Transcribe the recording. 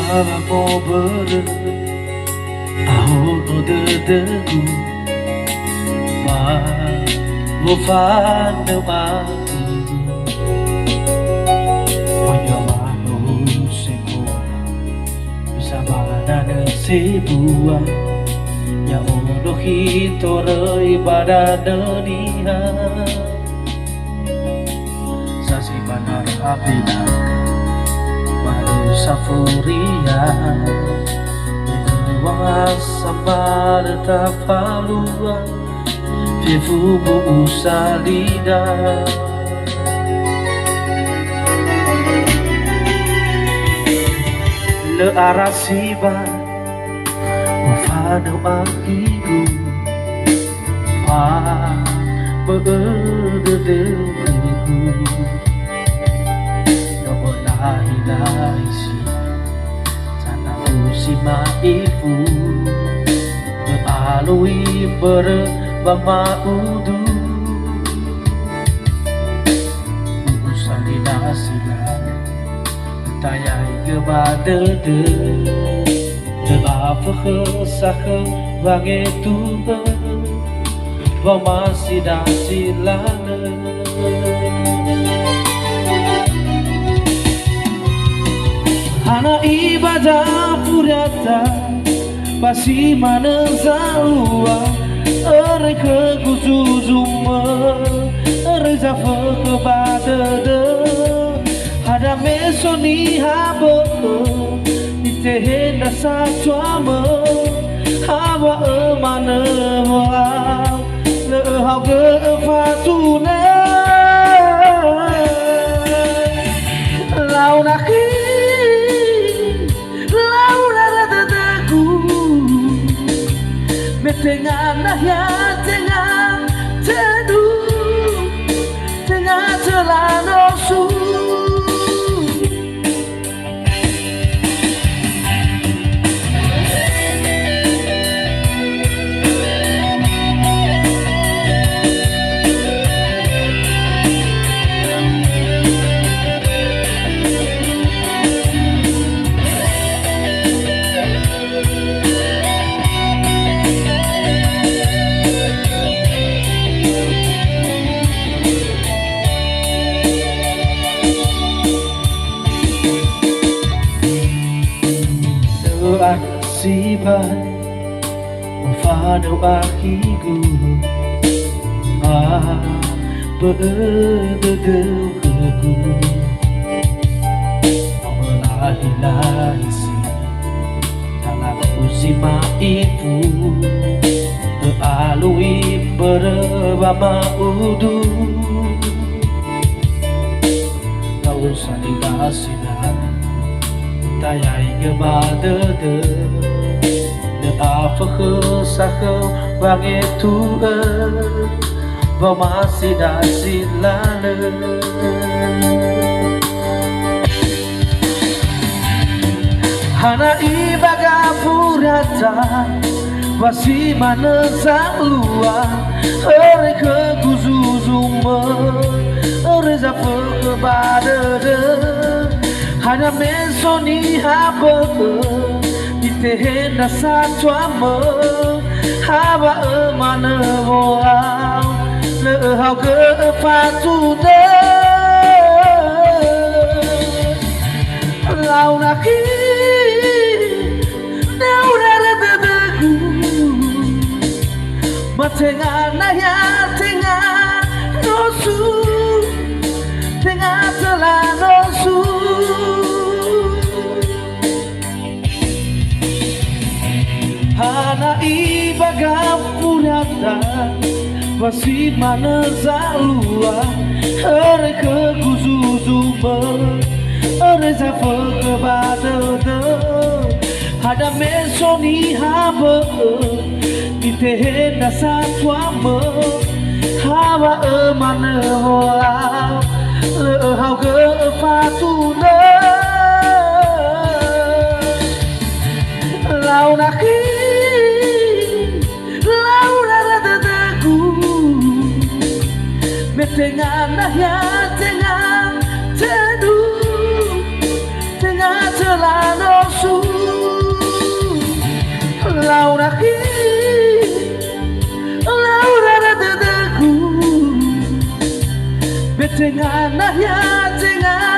mo bere aho no de ku ma wo fa no ma yo ma no se ko bisa mana se bua ya ono hito rei pada dunia sasi banar abina baru safuria Sambar tapalua Vivumu usalida Le arasiba Ufano akigu Fa Beerdedeliku No lahi lahi si si maifu alui berbama udu usani nasila tayai gebade de afge sakhe wange tu bama sidasilane Hana ibadah purata Pasi mana zalua Ere ke kuzuzuma Ere zafa kepada de Hada mesoni habo Nitehenda satwama Hawa emana wau Lehau ke fatuna Lau nakhi Dengan ya dengan teduh dengan celana su Sibai Ufano akigu Beerdedeliku No lahi-lahi si Dalam uzima ifu Alui berbama udu Kau sani nasinan Tayai gebade de afge sakhe wange tu bama sidasilane Hana ibaga purata Wasi mana zalua Ere ke kuzuzuma Ere zafa kepada de Hana mesoni habo Nitehenda satwama Hawa emana wau Lehau ke fatuna Lau nakhi Nau rara dedeku Matengan ya tengan nosu Tengan telah nosu Hana ibaga purata Wasi mana zalua Ere ke kuzuzuma Ere zafa kepada de Hada mesoni haba Nitehenda satwama Hawa emana wau Lehau ke fatuna Lau nakhi Lau rara dedeku Dengan ya dengan teduh Dengan Delano su Laura ki Laura da ku Betengan na ya tengan